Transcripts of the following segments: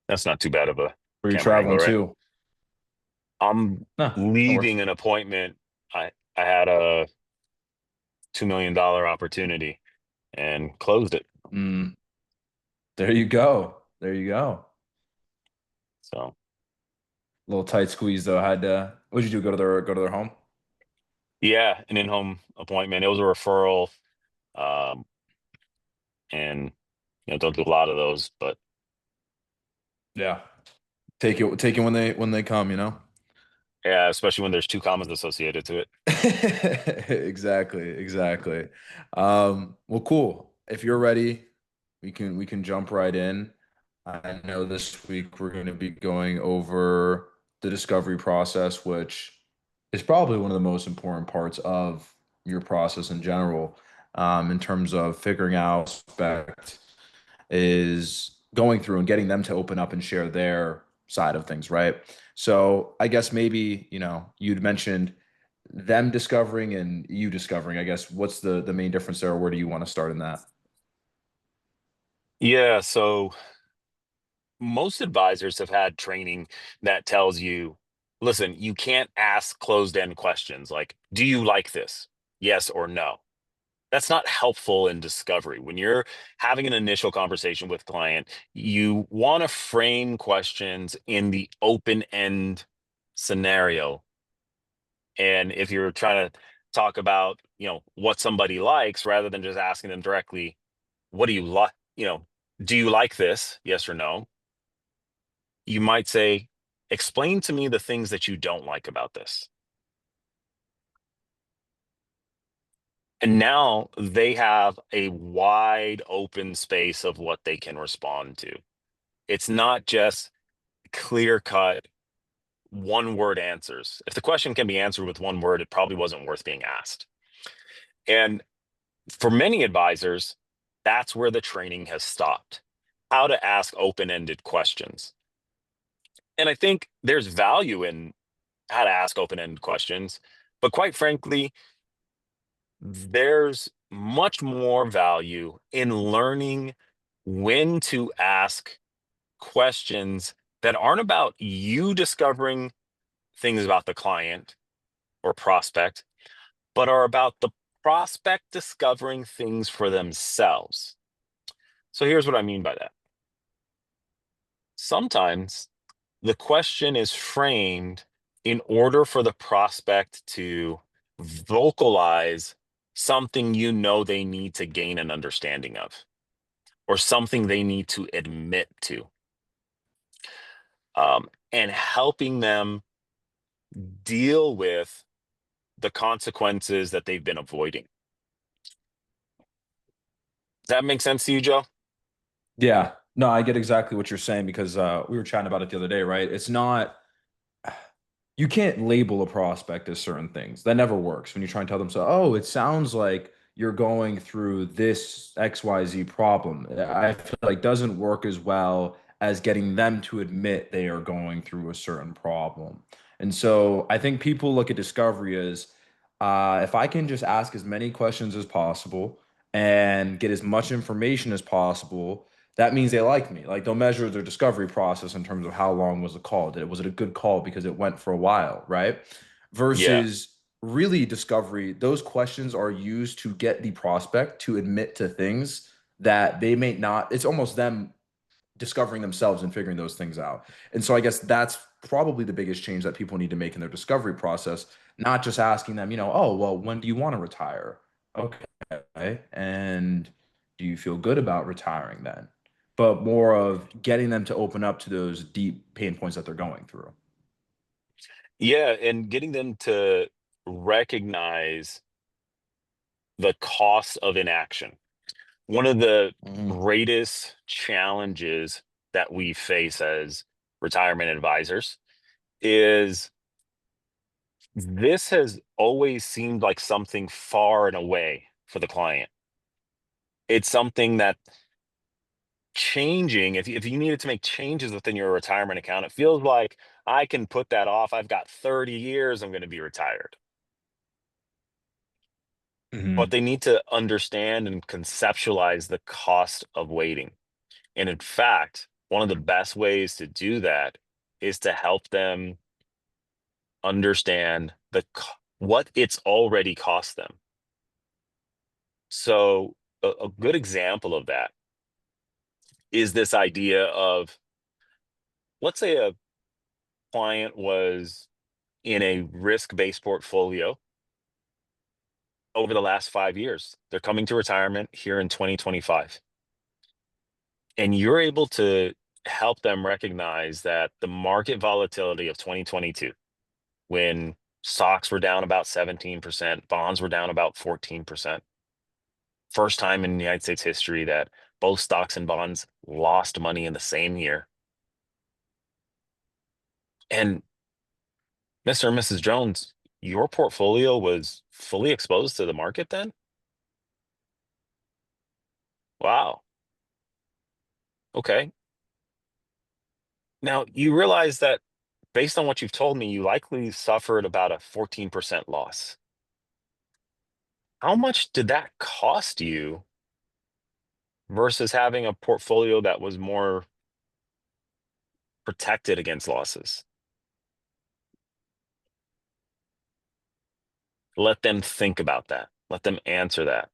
That's not too bad of a Where you're camera angle, traveling right? to? I'm No, that works. leaving an appointment. I had a $2 million opportunity and closed it. Mm, there you go. There you go. So A little tight squeeze though. What'd you do? Go to their home? yeah, an in-home appointment. It was a referral, um, and don't do a lot of those, but Yeah. Take it when they come, you know? yeah, especially when there's two commas associated to it. Exactly, exactly. Well, cool. If you're ready, we can jump right in. I know this week we're going to be going over the discovery process, which is probably one of the most important parts of your process in general, in terms of figuring out aspect is going through and getting them to open up and share their side of things, right? So I guess maybe, you'd mentioned them discovering and you discovering. I guess what's the main difference there, or where do you want to start in that? Yeah, so most advisors have had training that tells you, listen, you can't ask closed-end questions like, do you like this? Yes or no. That's not helpful in discovery. When you're having an initial conversation with client, you want to frame questions in the open end scenario. And if you're trying to talk about, what somebody likes rather than just asking them directly, what do you like? Do you like this? Yes or no? You might say, explain to me the things that you don't like about this. And now they have a wide open space of what they can respond to. It's not just clear cut one word answers. If the question can be answered with one word, it probably wasn't worth being asked. And for many advisors, that's where the training has stopped. How to ask open ended questions. And I think there's value in how to ask open ended questions. But quite frankly, there's much more value in learning when to ask questions that aren't about you discovering things about the client or prospect, but are about the prospect discovering things for themselves. So here's what I mean by that. Sometimes the question is framed in order for the prospect to vocalize something they need to gain an understanding of, or something they need to admit to, and helping them deal with the consequences that they've been avoiding. Does that make sense to you, Joe? Yeah, no, I get exactly what you're saying because we were chatting about it the other day, right? It's not, you can't label a prospect as certain things. That never works when you try and tell them, so, oh, it sounds like you're going through this XYZ problem. I feel like doesn't work as well as getting them to admit they are going through a certain problem. And so I think people look at discovery as if I can just ask as many questions as possible and get as much information as possible, that means they like me. Like they'll measure their discovery process in terms of how long was the call. Was it a good call because it went for a while, right? Yeah. Versus really discovery, those questions are used to get the prospect to admit to things that they may not. It's almost them discovering themselves and figuring those things out. And so I guess that's probably the biggest change that people need to make in their discovery process, not just asking them, oh, well, when do you want to retire? Okay. And do you feel good about retiring then? But more of getting them to open up to those deep pain points that they're going through. Yeah. And getting them to recognize the cost of inaction. One of the Mm, greatest challenges that we face as retirement advisors is this has always seemed like something far and away for the client. It's something that changing, if you needed to make changes within your retirement account, it feels like I can put that off. I've got 30 years, I'm going to be retired. But mhm. they need to understand and conceptualize the cost of waiting. And in fact, one of the best ways to do that is to help them understand what it's already cost them. So a good example of that is this idea of, let's say a client was in a risk-based portfolio over the last 5 years. They're coming to retirement here in 2025. And you're able to help them recognize that the market volatility of 2022, when stocks were down about 17%, bonds were down about 14%, first time in the United States history that both stocks and bonds lost money in the same year. And Mr. and Mrs. Jones, your portfolio was fully exposed to the market then? Wow. Okay. Now you realize that based on what you've told me, you likely suffered about a 14% loss. How much did that cost you versus having a portfolio that was more protected against losses? Let them think about that. Let them answer that.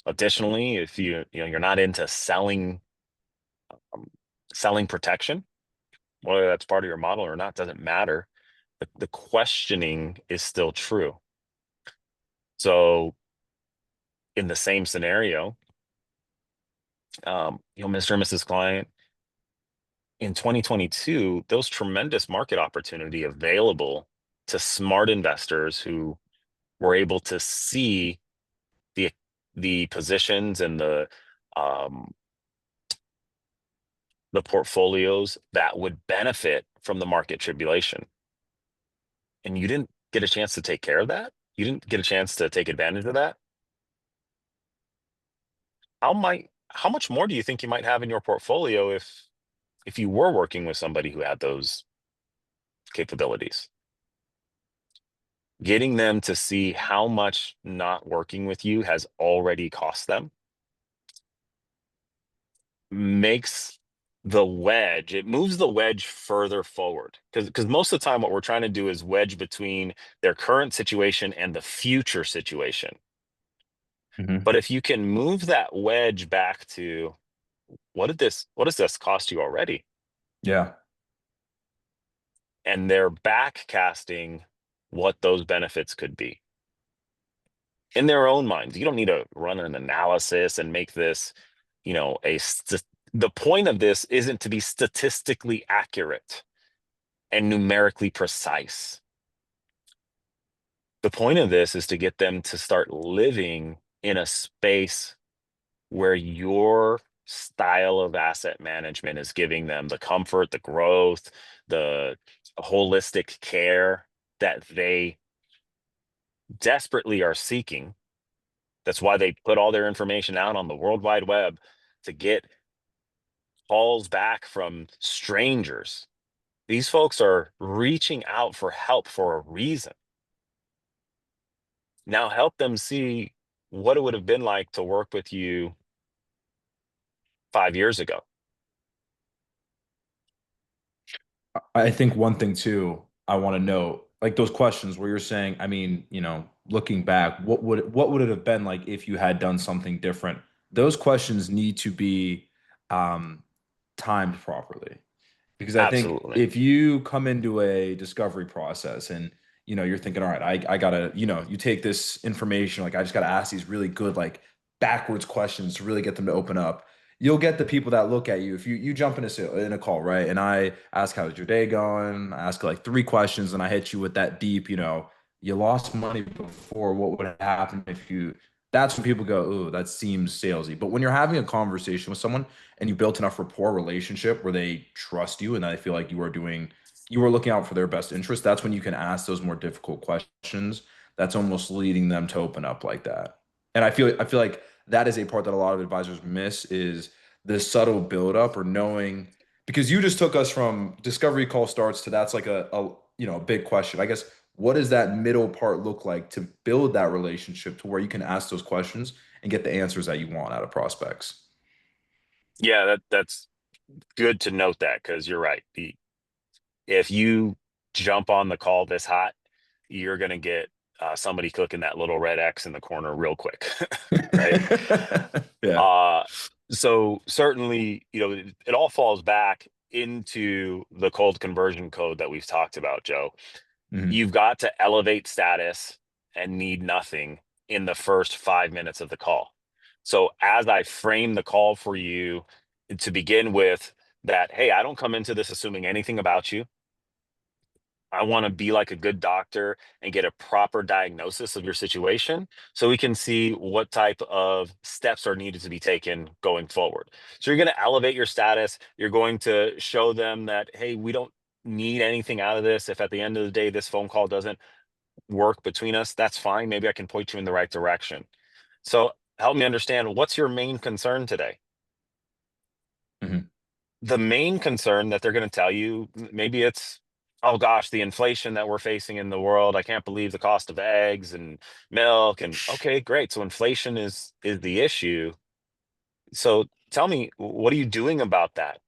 Additionally, if you're not into um, selling protection, whether that's part of your model or not, doesn't matter. The questioning is still true. So in the same scenario, Mr. and Mrs. Client, in 2022, those tremendous market opportunity available to smart investors who were able to see the positions and um, the portfolios that would benefit from the market tribulation. And you didn't get a chance to take care of that. You didn't get a chance to take advantage of that. How much more do you think you might have in your portfolio if you were working with somebody who had those capabilities? Getting them to see how much not working with you has already cost them makes it moves the wedge further forward. Because most of the time, what we're trying to do is wedge between their current situation and the future situation. Mhm. But if you can move that wedge back to what does this cost you already? Yeah. And they're back casting what those benefits could be in their own minds. You don't need to run an analysis and make this, the point of this isn't to be statistically accurate and numerically precise. The point of this is to get them to start living in a space where your style of asset management is giving them the comfort, the growth, the holistic care that they desperately are seeking. That's why they put all their information out on the World Wide Web to get calls back from strangers. These folks are reaching out for help for a reason. Now help them see what it would have been like to work with you 5 years ago. I think one thing too, I want to know, like those questions where you're saying, I mean, looking back, what would it have been like if you had done something different? Those questions need to be um, timed properly. Because I think Absolutely. if you come into a discovery process and you're thinking, all right, I gotta, you take this information, like I just gotta ask these really good, like backwards questions to really get them to open up. You'll get the people that look at you if you jump in a call, right? And I ask, how's your day going? I ask like three questions and I hit you with that deep, you lost money before. What would happen if you that's when people go, ooh, that seems salesy. But when you're having a conversation with someone and you built enough rapport relationship where they trust you and they feel like you are looking out for their best interest, that's when you can ask those more difficult questions. That's almost leading them to open up like that. And I feel like that is a part that a lot of advisors miss is the subtle buildup or knowing because you just took us from discovery call starts to that's like a big question. I guess what does that middle part look like to build that relationship to where you can ask those questions and get the answers that you want out of prospects? Yeah, that's good to note that because you're right. If you jump on the call this hot, you're going to get somebody clicking that little red X in the corner real quick, right? Yeah. Uh, so certainly, it all falls back into the cold conversion code that we've talked about, Joe. Mhm. You've got to elevate status and need nothing in the first 5 minutes of the call. So as I frame the call for you to begin with, that, hey, I don't come into this assuming anything about you. I want to be like a good doctor and get a proper diagnosis of your situation so we can see what type of steps are needed to be taken going forward. So you're going to elevate your status. You're going to show them that, hey, we don't need anything out of this. If at the end of the day, this phone call doesn't work between us, that's fine. Maybe I can point you in the right direction. So help me understand, what's your main concern today? Mhm. The main concern that they're going to tell you, maybe it's, oh gosh, the inflation that we're facing in the world. I can't believe the cost of eggs and milk. And okay, great. So inflation is the issue. So tell me, what are you doing about that?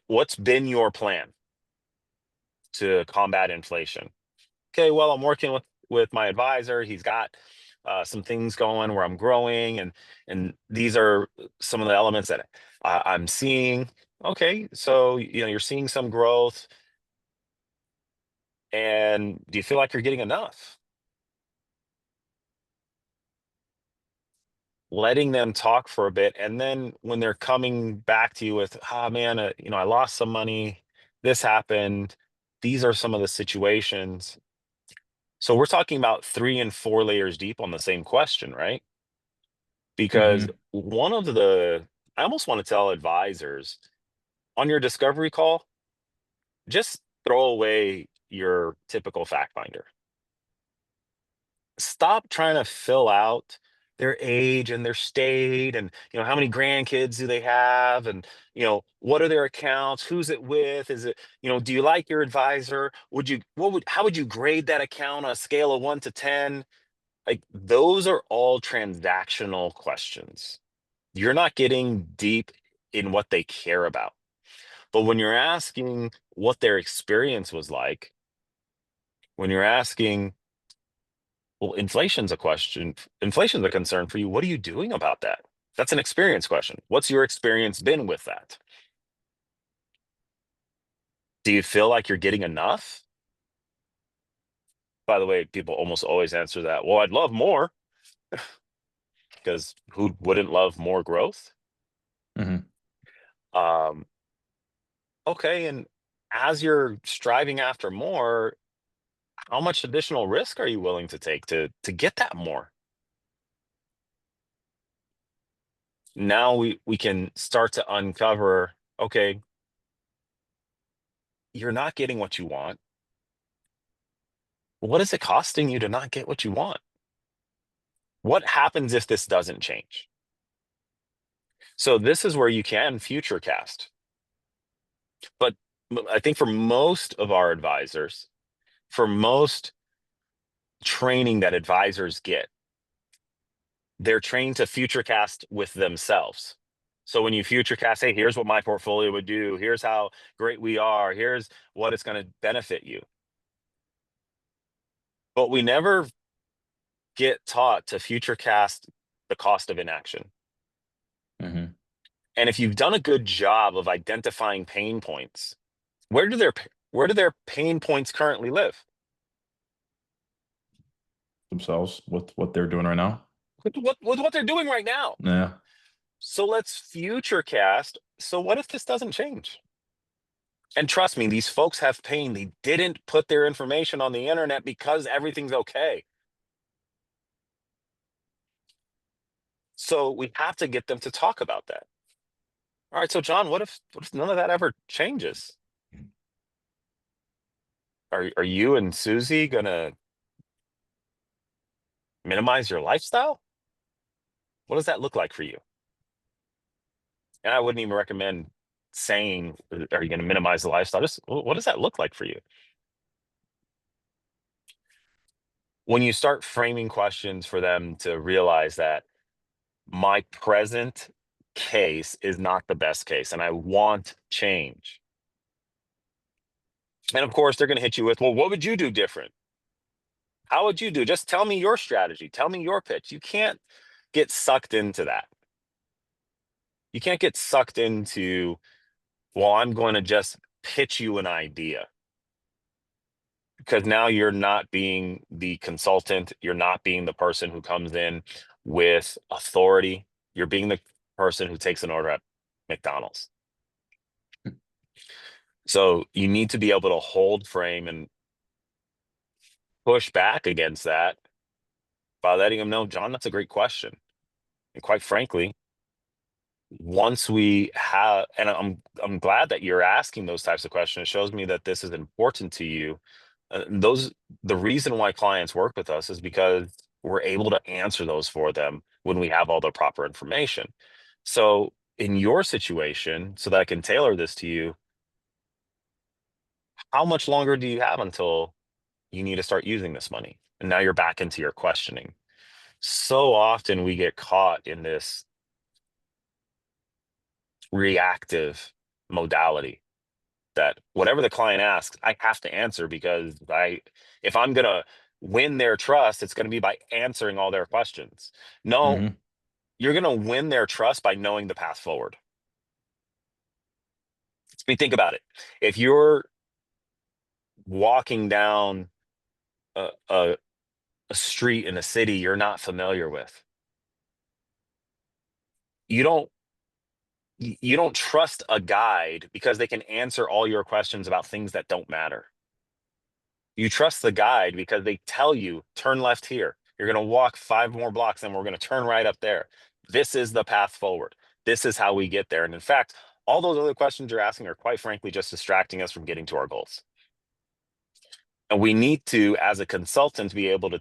What's been your plan to combat inflation? Okay, well, I'm working with my advisor. He's got some things going where I'm growing, and these are some of the elements that I'm seeing. Okay, so you're seeing some growth. And do you feel like you're getting enough? Letting them talk for a bit, and then when they're coming back to you with, "Ah, man, I lost some money. This happened. These are some of the situations." So we're talking about 3 and 4 layers deep on the same question, right? Because Mhm. one of I almost want to tell advisors on your discovery call, just throw away your typical fact finder. Stop trying to fill out their age and their state, and how many grandkids do they have, and what are their accounts, who's it with, is it, do you like your advisor, how would you grade that account on a scale of 1 to 10? Like, those are all transactional questions. You're not getting deep in what they care about. But when you're asking what their experience was like, when you're asking, well, inflation's a concern for you. What are you doing about that? That's an experience question. What's your experience been with that? Do you feel like you're getting enough? By the way, people almost always answer that, well, I'd love more, because who wouldn't love more growth? Mhm. Um, okay, and as you're striving after more, how much additional risk are you willing to take to get that more? Now we can start to uncover, okay, you're not getting what you want. What is it costing you to not get what you want? What happens if this doesn't change? So this is where you can future cast. But I think for most of our advisors, for most training that advisors get, they're trained to future cast with themselves. So when you future cast, hey, here's what my portfolio would do, here's how great we are, here's what it's going to benefit you. But we never get taught to future cast the cost of inaction. Mhm. And if you've done a good job of identifying pain points, where do their where do their pain points currently live? Themselves with what they're doing right now. With what they're doing right now. Yeah. So let's future cast. So what if this doesn't change? And trust me, these folks have pain. They didn't put their information on the internet because everything's okay. So we have to get them to talk about that. All right, so John, what if none of that ever changes? Are you and Susie gonna minimize your lifestyle? What does that look like for you? And I wouldn't even recommend saying, are you going to minimize the lifestyle? Just, what does that look like for you? When you start framing questions for them to realize that my present case is not the best case, and I want change. And of course, they're going to hit you with, well, what would you do different? How would you do? Just tell me your strategy. Tell me your pitch. You can't get sucked into that. You can't get sucked into, well, I'm going to just pitch you an idea, because now you're not being the consultant. You're not being the person who comes in with authority. You're being the person who takes an order at McDonald's. So you need to be able to hold frame and push back against that by letting them know, John, that's a great question. And quite frankly, once we have, and I'm glad that you're asking those types of questions. It shows me that this is important to you. Those The reason why clients work with us is because we're able to answer those for them when we have all the proper information. So in your situation, so that I can tailor this to you, how much longer do you have until you need to start using this money? And now you're back into your questioning. So often we get caught in this reactive modality that whatever the client asks, I have to answer, because if I'm gonna win their trust, it's gonna be by answering all their questions. No, Hmm. you're gonna win their trust by knowing the path forward. I mean, think about it. If you're walking down a street in a city you're not familiar with, you don't you don't trust a guide because they can answer all your questions about things that don't matter. You trust the guide because they tell you, turn left here. You're going to walk 5 more blocks and we're going to turn right up there. This is the path forward. This is how we get there. And in fact, all those other questions you're asking are quite frankly just distracting us from getting to our goals. And we need to, as a consultant, be able to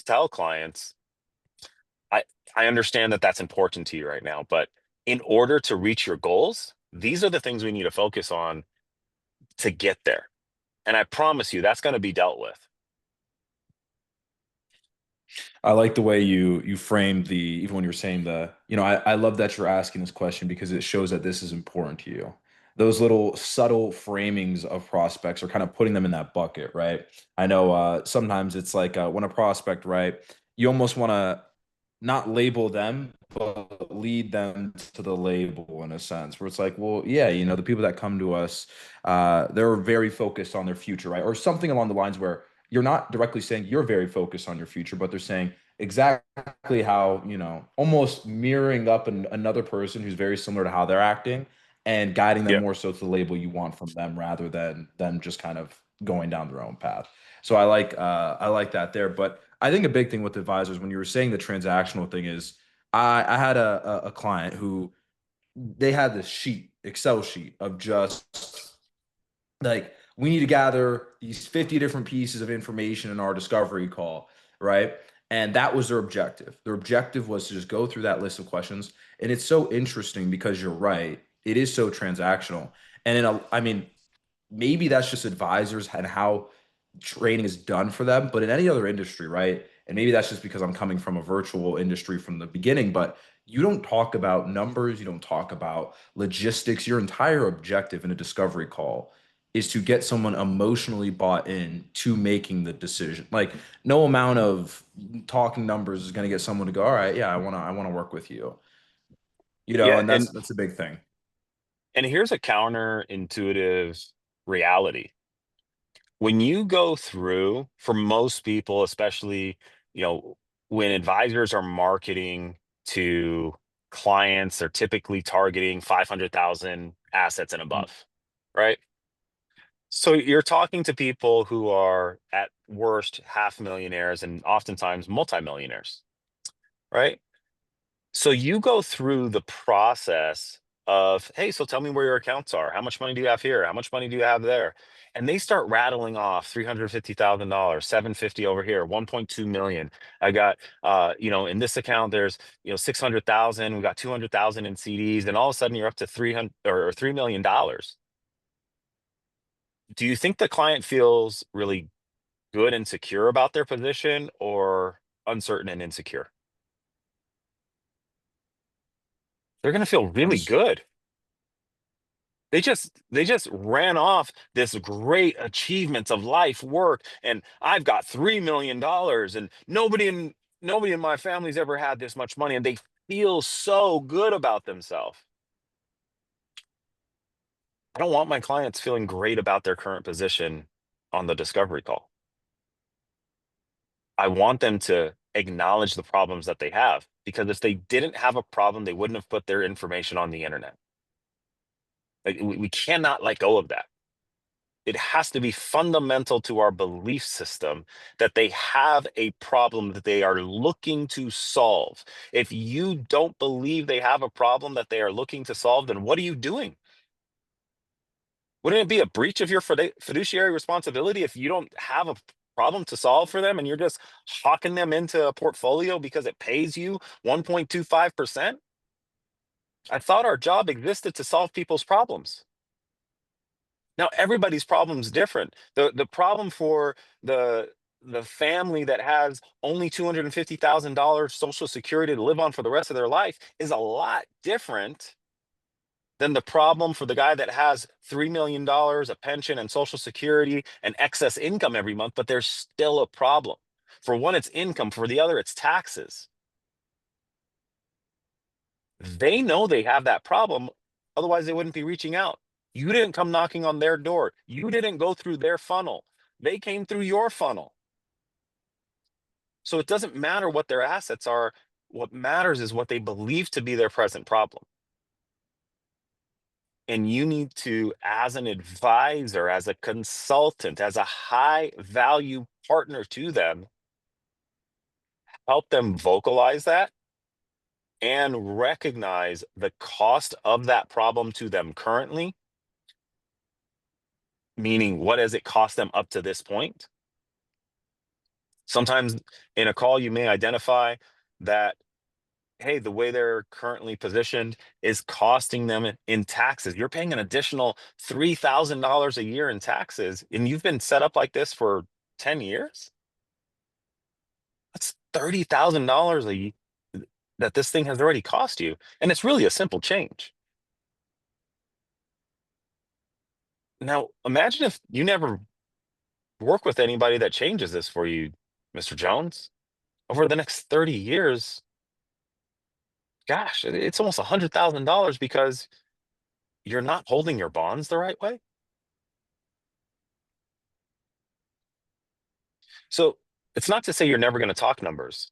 tell clients, I, I understand that that's important to you right now, but in order to reach your goals, these are the things we need to focus on to get there. And I promise you that's going to be dealt with. I like the way you framed the, even when you're saying I love that you're asking this question because it shows that this is important to you. Those little subtle framings of prospects are kind of putting them in that bucket, right? I know sometimes it's like when a prospect, right, you almost want to not label them, but lead them to the label in a sense, where it's like, well, yeah, the people that come to us, they're very focused on their future, right? Or something along the lines where you're not directly saying you're very focused on your future, but they're saying exactly how, almost mirroring up another person who's very similar to how they're acting and guiding them Yeah. more so to the label you want from them rather than them just kind of going down their own path. So I like that there. But I think a big thing with advisors when you were saying the transactional thing is I had a client who they had this Excel sheet of just like we need to gather these 50 different pieces of information in our discovery call, right? And that was their objective. Their objective was to just go through that list of questions. And it's so interesting because you're right. It is so transactional. And I mean, maybe that's just advisors and how training is done for them. But in any other industry, right? And maybe that's just because I'm coming from a virtual industry from the beginning, but you don't talk about numbers, you don't talk about logistics. Your entire objective in a discovery call is to get someone emotionally bought in to making the decision. Like no amount of talking numbers is going to get someone to go, all right, yeah, I want to work with you. Yeah. And that's a big thing. And here's a counterintuitive reality. When you go through, for most people, especially, you know, when advisors are marketing to clients, they're typically targeting 500,000 assets and above, right? So you're talking to people who are at worst half millionaires and oftentimes multimillionaires, right? So you go through the process of, hey, so tell me where your accounts are. How much money do you have here? How much money do you have there? And they start rattling off $350,000, 750 over here, 1.2 million. I got, in this account, there's, 600,000. We got 200,000 in CDs, and all of a sudden you're up to 300 or $3 million. Do you think the client feels really good and secure about their position, or uncertain and insecure? They're going to feel I really just good. They just ran off this great achievements of life work, and I've got $3 million, and nobody in my family's ever had this much money, and they feel so good about themselves. I don't want my clients feeling great about their current position on the discovery call. I want them to acknowledge the problems that they have, because if they didn't have a problem, they wouldn't have put their information on the internet. Like, we cannot let go of that. It has to be fundamental to our belief system that they have a problem that they are looking to solve. If you don't believe they have a problem that they are looking to solve, then what are you doing? Wouldn't it be a breach of your fiduciary responsibility if you don't have a problem to solve for them and you're just hawking them into a portfolio because it pays you 1.25%? I thought our job existed to solve people's problems. Now everybody's problem is different. The problem for the the family that has only $250,000 Social Security to live on for the rest of their life is a lot different than the problem for the guy that has $3 million, a pension and Social Security and excess income every month, but there's still a problem. For one, it's income. For the other, it's taxes. They know they have that problem. Otherwise, they wouldn't be reaching out. You didn't come knocking on their door. You didn't go through their funnel. They came through your funnel. So it doesn't matter what their assets are. What matters is what they believe to be their present problem. And you need to, as an advisor, as a consultant, as a high value partner to them, help them vocalize that and recognize the cost of that problem to them currently, meaning what has it cost them up to this point. Sometimes in a call, you may identify that, hey, the way they're currently positioned is costing them in taxes. You're paying an additional $3,000 a year in taxes, and you've been set up like this for 10 years. That's $30,000 that this thing has already cost you. And it's really a simple change. Now, imagine if you never work with anybody that changes this for you, Mr. Jones. Over the next 30 years, gosh, it's almost $100,000 because you're not holding your bonds the right way. So it's not to say you're never going to talk numbers.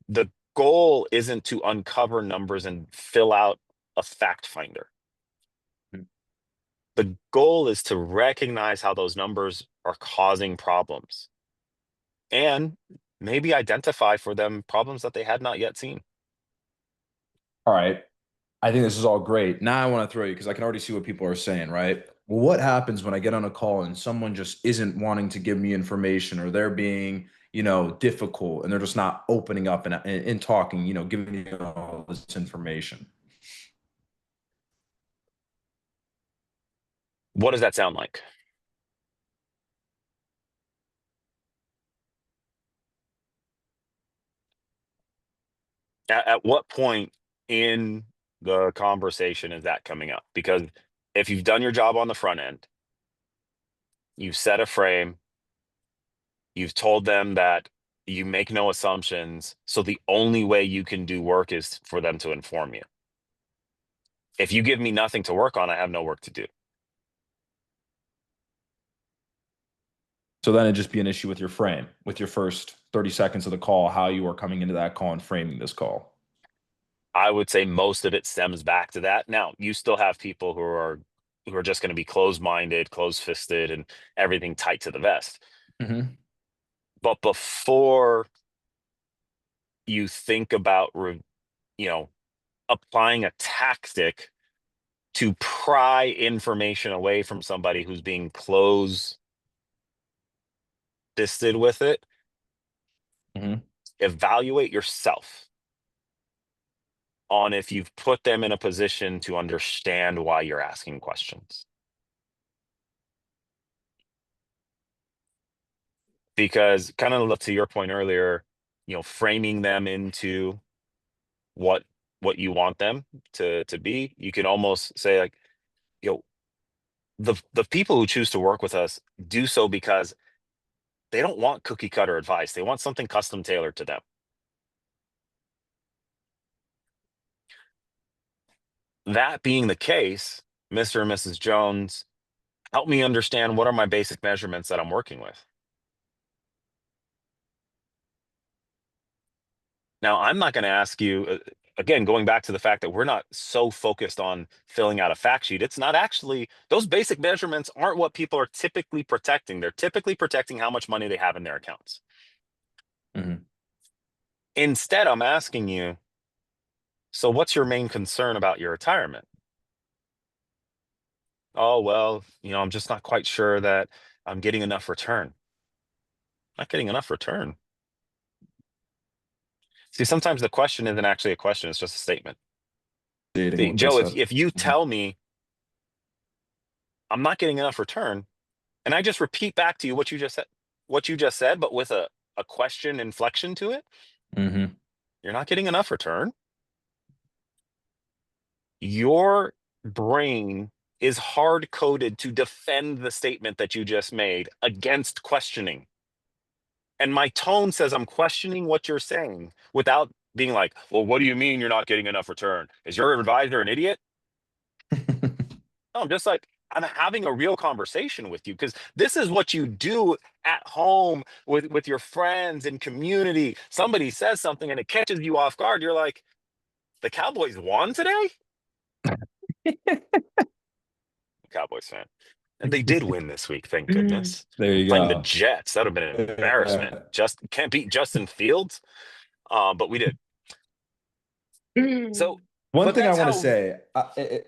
The goal isn't to uncover numbers and fill out a fact finder. The goal is to recognize how those numbers are causing problems and maybe identify for them problems that they had not yet seen. all right. I think this is all great. Now I want to throw you because I can already see what people are saying, right? Well, what happens when I get on a call and someone just isn't wanting to give me information or they're being, difficult and they're just not opening up and talking, giving me all this information? What does that sound like? At what point in the conversation is that coming up? Because if you've done your job on the front end, you've set a frame, you've told them that you make no assumptions. So the only way you can do work is for them to inform you. If you give me nothing to work on, I have no work to do. So then it'd just be an issue with your frame, with your first 30 seconds of the call, how you are coming into that call and framing this call. I would say most of it stems back to that. Now, you still have people who are just going to be closed-minded, closed-fisted, and everything tight to the vest. Hmm. But before you think about you know applying a tactic to pry information away from somebody who's being close fisted with it, Hmm. evaluate yourself on if you've put them in a position to understand why you're asking questions. Because kind of to your point earlier, framing them into what what you want them to be. You can almost say like, you know, the people who choose to work with us do so because they don't want cookie cutter advice. They want something custom tailored to them. That being the case, Mr. and Mrs. Jones, help me understand what are my basic measurements that I'm working with. Now, I'm not going to ask you, again, going back to the fact that we're not so focused on filling out a fact sheet. It's not actually, those basic measurements aren't what people are typically protecting. They're typically protecting how much money they have in their accounts. Hmm. Instead, I'm asking you, so what's your main concern about your retirement? Oh, well, I'm just not quite sure that I'm getting enough return. Not getting enough return. See, sometimes the question isn't actually a question, it's just a statement. Dating See, what they Joe, if said. if you Mhm. tell me I'm not getting enough return, and I just repeat back to you what you just said, but with a question inflection to it, Hmm. you're not getting enough return. Your brain is hard coded to defend the statement that you just made against questioning. And my tone says I'm questioning what you're saying without being like, well, what do you mean you're not getting enough return? Is your advisor an idiot? No, I'm just like, I'm having a real conversation with you because this is what you do at home with your friends and community. Somebody says something and it catches you off guard. You're like, the Cowboys won today? Cowboys fan. And they did win this week, thank goodness. There you Playing the go. Jets, that would have been an embarrassment. Just can't beat Justin Fields, but we did. So, One but thing I want to say,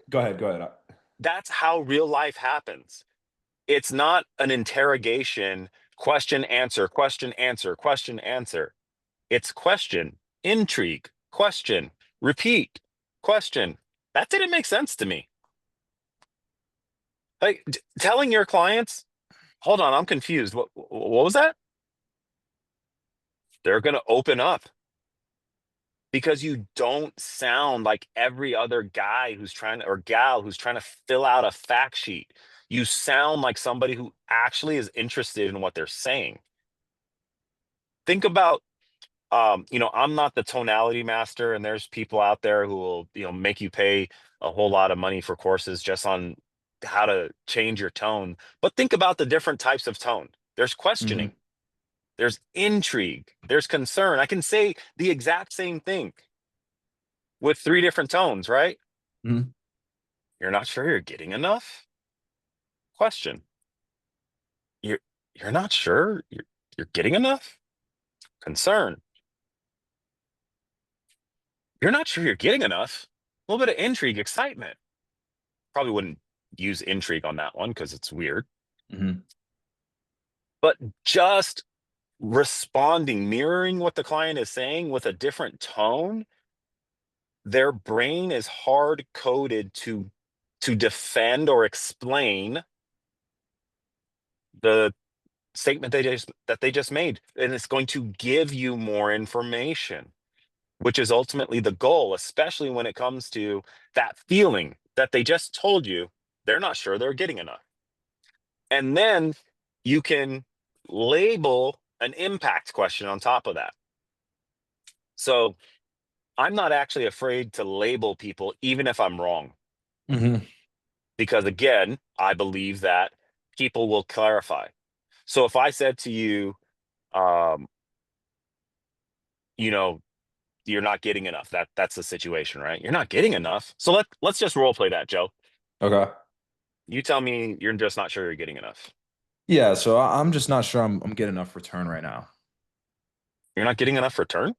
go ahead, go ahead. that's how real life happens. It's not an interrogation, question, answer, question, answer, question, answer. It's question, intrigue, question, repeat, question. That didn't make sense to me. Like telling your clients, hold on, I'm confused. What was that? They're going to open up because you don't sound like every other guy who's trying to, or gal who's trying to fill out a fact sheet. You sound like somebody who actually is interested in what they're saying. Think about I'm not the tonality master, and there's people out there who will, make you pay a whole lot of money for courses just on how to change your tone. But think about the different types of tone. There's Hmm. questioning, there's intrigue, there's concern. I can say the exact same thing with three different tones, right? Hmm. You're not sure you're getting enough? Question. You're you're not sure you're getting enough? Concern. You're not sure you're getting enough? A little bit of intrigue, excitement. Probably wouldn't use intrigue on that one because it's weird. Hmm. But just responding, mirroring what the client is saying with a different tone, their brain is hard coded to defend or explain the statement they just made, and it's going to give you more information, which is ultimately the goal, especially when it comes to that feeling that they just told you they're not sure they're getting enough. And then you can label an impact question on top of that. So I'm not actually afraid to label people, even if I'm wrong, Hmm. because again, I believe that people will clarify. So if I said to you, um, you know, you're not getting enough, that's the situation, right? You're not getting enough. So let's just role play that, Joe. Okay. You tell me you're just not sure you're getting enough. Yeah, so I'm just not sure I'm getting enough return right now. You're not getting enough return?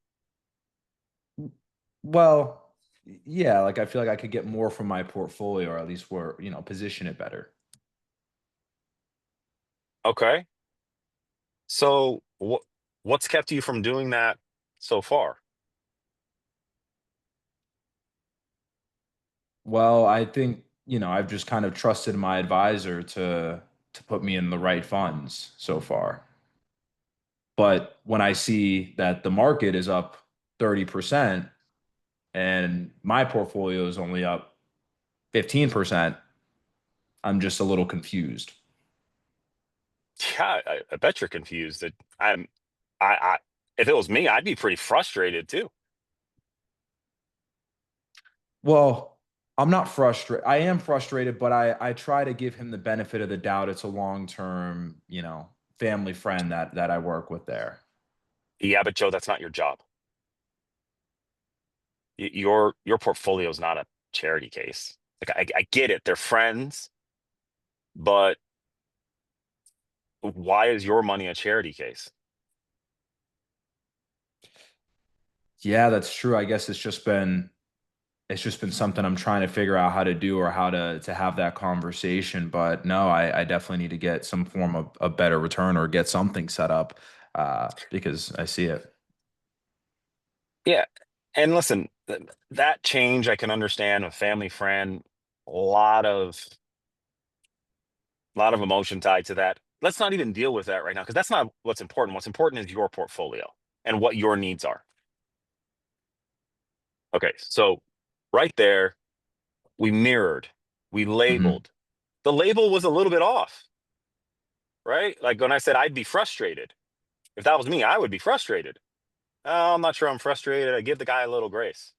Well, yeah, like I feel like I could get more from my portfolio or at least position it better. Okay. So what's kept you from doing that so far? Well, I think, I've just kind of trusted my advisor to put me in the right funds so far. But when I see that the market is up 30%, and my portfolio is only up 15%, I'm just a little confused. Yeah, I bet you're confused. That I, if it was me, I'd be pretty frustrated too. Well, I'm not frustrated. I am frustrated, but I try to give him the benefit of the doubt. It's a long-term, family friend that I work with there. Yeah, but Joe, that's not your job. Your portfolio is not a charity case. Like I get it, they're friends, but why is your money a charity case? Yeah, that's true. I guess it's just been something I'm trying to figure out how to do or how to have that conversation. But no, I definitely need to get some form of a better return or get something set up because I see it. Yeah. And listen, that change I can understand, a family friend, a lot of emotion tied to that. Let's not even deal with that right now because that's not what's important. What's important is your portfolio and what your needs are. Okay, so right there, we mirrored, we Hmm. labeled. The label was a little bit off, right? Like when I said I'd be frustrated. If that was me, I would be frustrated. Oh, I'm not sure I'm frustrated. I give the guy a little grace.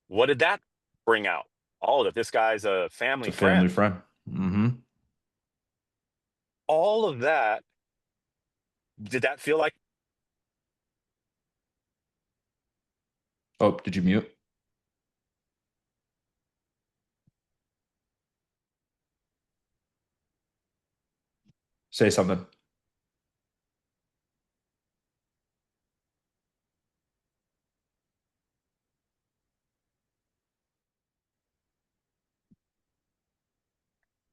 What did that bring out? Oh, that this guy's a It's family a family friend. friend. Hmm. All of that, did that feel like, Oh, did you mute? Say something.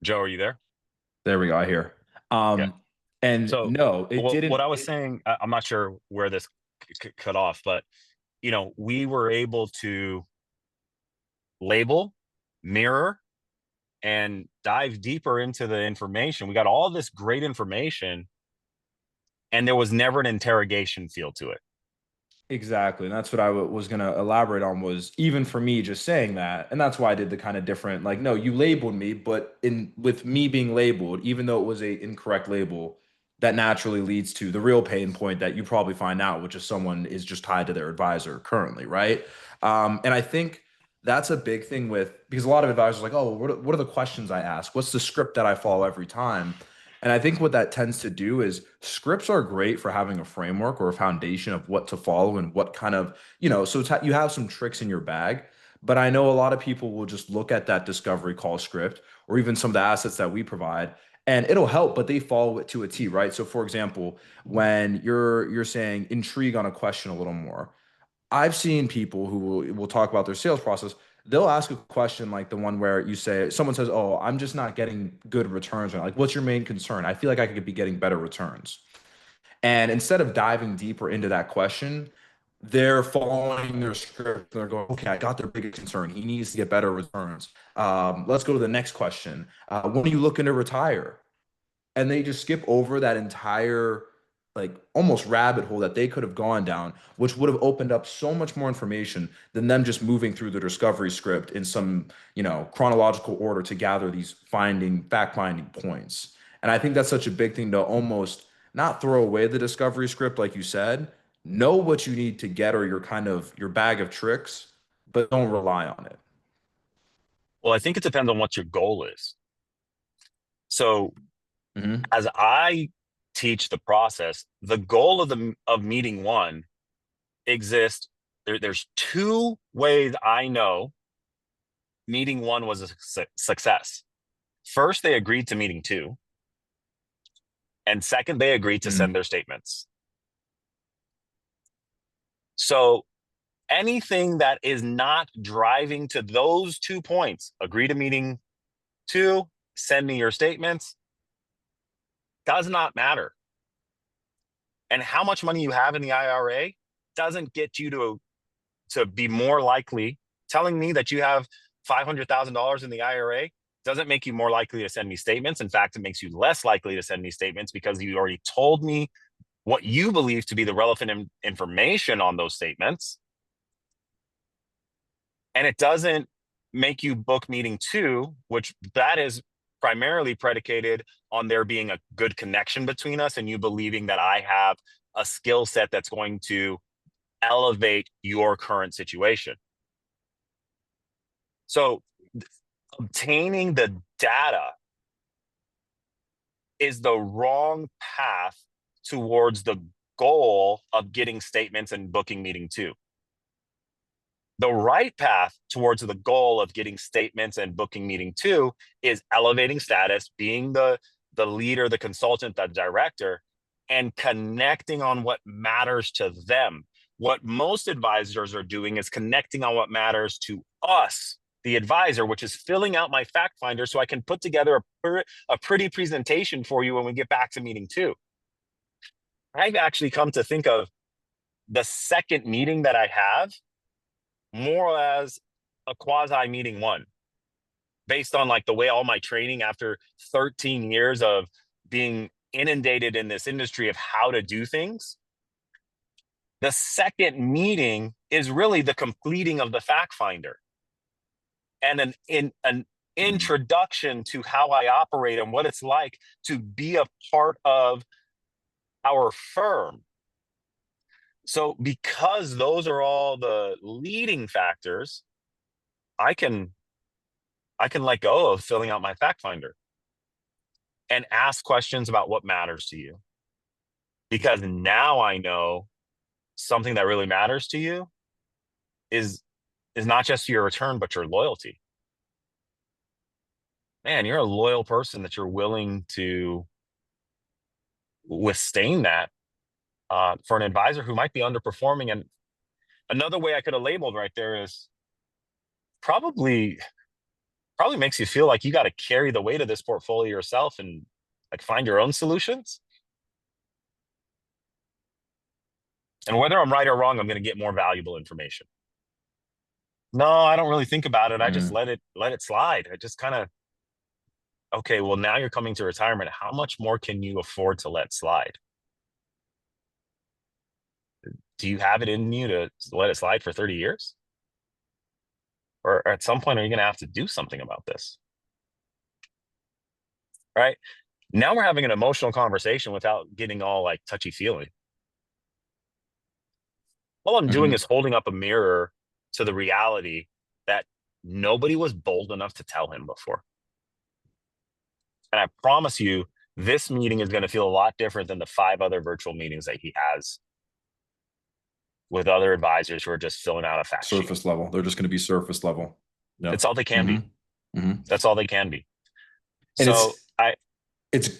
Joe, are you there? There we go. I hear. Yeah. And So, no, it what didn't. I was saying, I'm not sure where this cut off, but we were able to label, mirror, and dive deeper into the information. We got all this great information, and there was never an interrogation feel to it. Exactly. And that's what I was going to elaborate on was even for me just saying that. And that's why I did the kind of different, like, no, you labeled me, but in with me being labeled, even though it was a incorrect label, that naturally leads to the real pain point that you probably find out, which is someone is just tied to their advisor currently, right? And I think that's a big thing with because a lot of advisors are like, oh, what are the questions I ask? What's the script that I follow every time? And I think what that tends to do is scripts are great for having a framework or a foundation of what to follow and what kind of, so you have some tricks in your bag. But I know a lot of people will just look at that discovery call script or even some of the assets that we provide and it'll help, but they follow it to a T, right? So for example, when you're saying intrigue on a question a little more, I've seen people who will talk about their sales process. They'll ask a question like the one where you say, someone says, "Oh, I'm just not getting good returns." Or like, "What's your main concern?" I feel like I could be getting better returns. And instead of diving deeper into that question, they're following their script. They're going, "Okay, I got their biggest concern. He needs to get better returns. Let's go to the next question. When are you looking to retire?" And they just skip over that entire like almost rabbit hole that they could have gone down, which would have opened up so much more information than them just moving through the discovery script in some, chronological order to gather these fact finding points. And I think that's such a big thing to almost not throw away the discovery script, like you said, know what you need to get or your kind of your bag of tricks, but don't rely on it. Well, I think it depends on what your goal is. So, Hmm. as I teach the process, the goal of meeting one exists. There's two ways I know meeting one was a success. First, they agreed to meeting two, and second, they agreed to send Hmm. their statements. So anything that is not driving to those 2 points, agree to meeting two, send me your statements, does not matter. And how much money you have in the IRA doesn't get you to be more likely. Telling me that you have $500,000 in the IRA doesn't make you more likely to send me statements. In fact, it makes you less likely to send me statements because you already told me what you believe to be the relevant information on those statements. And it doesn't make you book meeting two, which that is primarily predicated on there being a good connection between us and you believing that I have a skill set that's going to elevate your current situation. So obtaining the data is the wrong path towards the goal of getting statements and booking meeting two. The right path towards the goal of getting statements and booking meeting two is elevating status, being the leader, the consultant, the director, and connecting on what matters to them. What most advisors are doing is connecting on what matters to us, the advisor, which is filling out my fact finder so I can put together a pretty presentation for you when we get back to meeting two. I've actually come to think of the second meeting that I have more as a quasi meeting one, based on like the way all my training after 13 years of being inundated in this industry of how to do things. The second meeting is really the completing of the fact finder and an Mhm. introduction to how I operate and what it's like to be a part of our firm. So because those are all the leading factors, I can I can let go of filling out my fact finder and ask questions about what matters to you. Because now I know something that really matters to you is is not just your return, but your loyalty. Man, you're a loyal person that you're willing to withstand that for an advisor who might be underperforming. And another way I could have labeled right there is probably probably makes you feel like you got to carry the weight of this portfolio yourself and like find your own solutions. And whether I'm right or wrong, I'm going to get more valuable information. No, I don't really think about it. I just Mhm. let it slide. I just kind of, okay, well, now you're coming to retirement. How much more can you afford to let slide? Do you have it in you to let it slide for 30 years? Or at some point, are you going to have to do something about this? Right. Now we're having an emotional conversation without getting all like touchy feely. All I'm doing Mhm. is holding up a mirror to the reality that nobody was bold enough to tell him before. And I promise you, this meeting is going to feel a lot different than the 5 other virtual meetings that he has with other advisors who are just filling out a fact sheet. Surface level. They're just going to be surface level. It's Yep. all they can Hmm. be. Hmm. That's all they can be. And So I, it's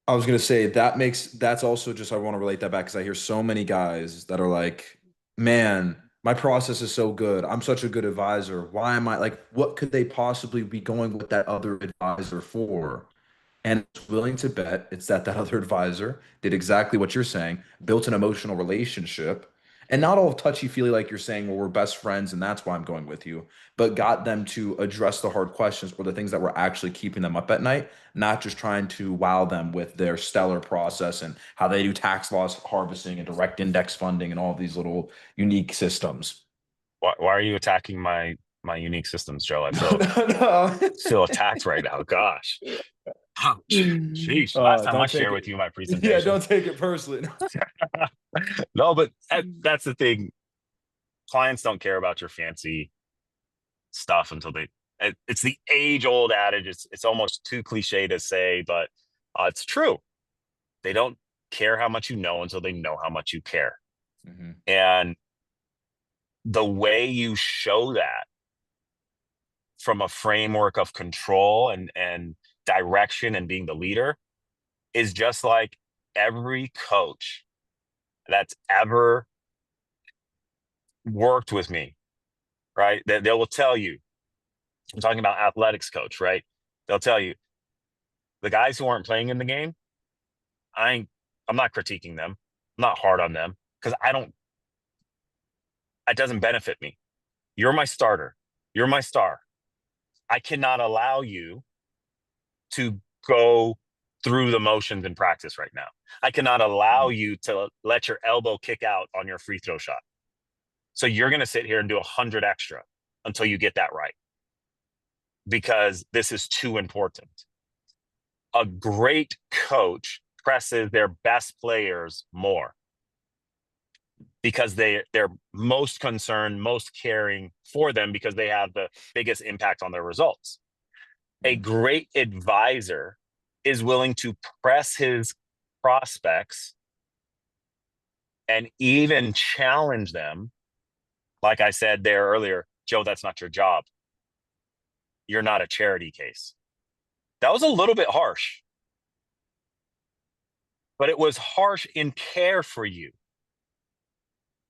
I was gonna say that's also just I want to relate that back because I hear so many guys that are like, man, my process is so good. I'm such a good advisor. Why am I like, what could they possibly be going with that other advisor for? And I was willing to bet it's that other advisor did exactly what you're saying, built an emotional relationship, and not all touchy-feely like you're saying, well, we're best friends and that's why I'm going with you, but got them to address the hard questions or the things that were actually keeping them up at night, not just trying to wow them with their stellar process and how they do tax loss harvesting and direct index funding and all these little unique systems. why are you attacking my unique systems, Joe? No, Feel attacked right now. Gosh. Ouch. no. Sheesh. Last time I Don't take share it. with you my Yeah, presentation. don't take it personally. No, but that's the thing. Clients don't care about your fancy stuff until it's the age old adage. It's almost too cliche to say, but it's true. They don't care how much you know until they know how much you care. Hmm. And the way you show that from a framework of control and direction and being the leader is just like every coach that's ever worked with me, right? They will tell you, I'm talking about athletics coach, right? They'll tell you the guys who aren't playing in the game, I ain't, I'm not critiquing them. I'm not hard on them because I don't, it doesn't benefit me. You're my starter. You're my star. I cannot allow you to go through the motions in practice right now. I cannot allow you to let your elbow kick out on your free throw shot. So you're going to sit here and do 100 extra until you get that right because this is too important. A great coach presses their best players more because they're most concerned, most caring for them because they have the biggest impact on their results. A great advisor is willing to press his prospects and even challenge them. Like I said there earlier, Joe, that's not your job. You're not a charity case. That was a little bit harsh, but it was harsh in care for you.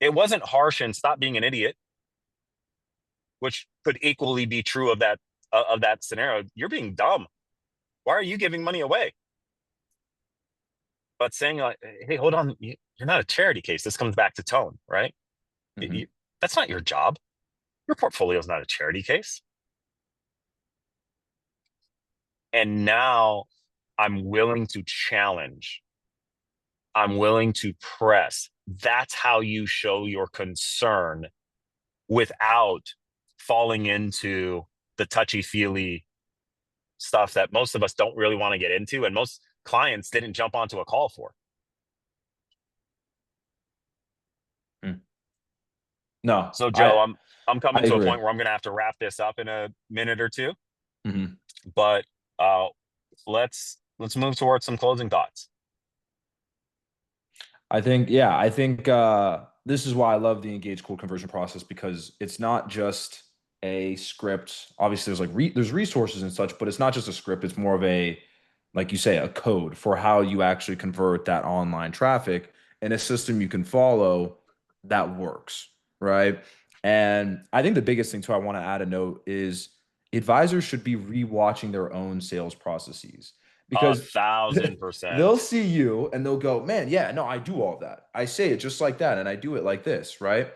It wasn't harsh in stop being an idiot, which could equally be true of that scenario. You're being dumb. Why are you giving money away? But saying like, hey, hold on, you're not a charity case. This comes back to tone, right? Mm-hmm. That's not your job. Your portfolio is not a charity case. And now I'm willing to challenge. I'm willing to press. That's how you show your concern without falling into the touchy feely stuff that most of us don't really want to get into. And most clients didn't jump onto a call for. Mm. No, So I Joe, I'm I coming to a agree. point where I'm going to have to wrap this up in a minute or two, Mhm. but uh, let's move towards some closing thoughts. I think this is why I love the engaged cold conversion process because it's not just a script. Obviously, there's there's resources and such, but it's not just a script. It's more of a, like you say, a code for how you actually convert that online traffic in a system you can follow that works, right? And I think the biggest thing too, I want to add a note is advisors should be rewatching their own sales processes A because thousand they'll percent. see you and they'll go, man, yeah, no, I do all that. I say it just like that and I do it like this, right?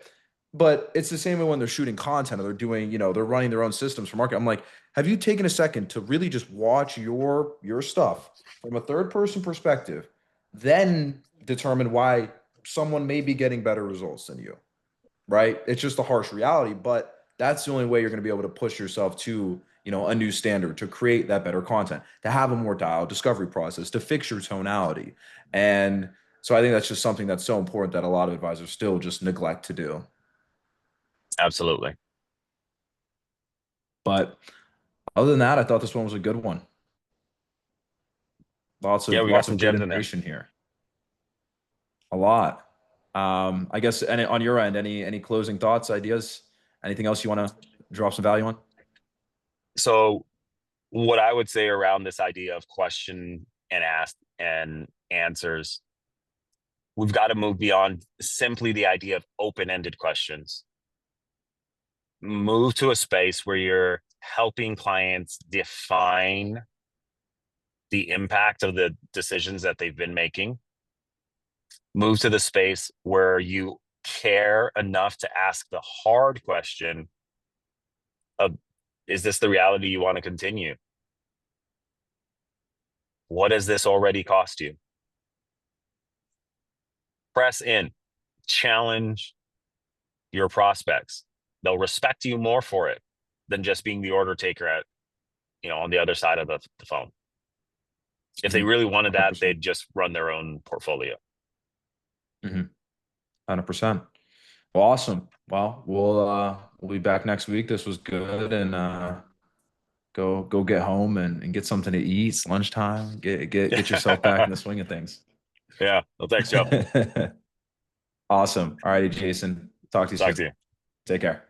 But it's the same way when they're shooting content or they're doing, they're running their own systems for market. I'm like, have you taken a second to really just watch your stuff from a third person perspective, then determine why someone may be getting better results than you? Right? It's just a harsh reality, but that's the only way you're going to be able to push yourself to, a new standard, to create that better content, to have a more dialed discovery process, to fix your tonality. And so I think that's just something that's so important that a lot of advisors still just neglect to do. Absolutely. But other than that, I thought this one was a good one. Yeah, we got Lots some of good gems in there. information here. A lot. I guess and on your end, any closing thoughts, ideas, anything else you want to drop some value on? So what I would say around this idea of question and ask and answers, we've got to move beyond simply the idea of open-ended questions. Move to a space where you're helping clients define the impact of the decisions that they've been making. Move to the space where you care enough to ask the hard question of, is this the reality you want to continue? What does this already cost you? Press in, challenge your prospects. They'll respect you more for it than just being the order taker on the other side of the phone. If they Mhm. really wanted that, 100%. they'd just run their own portfolio. Mhm. 100%. Well, awesome. Well, we'll be back next week. This was good, and go get home and get something to eat. It's lunchtime. Get yourself back in the swing of things. Yeah. Well, thanks, Joe. Awesome. All righty, Jason. Talk to you Talk soon. to you. Take care.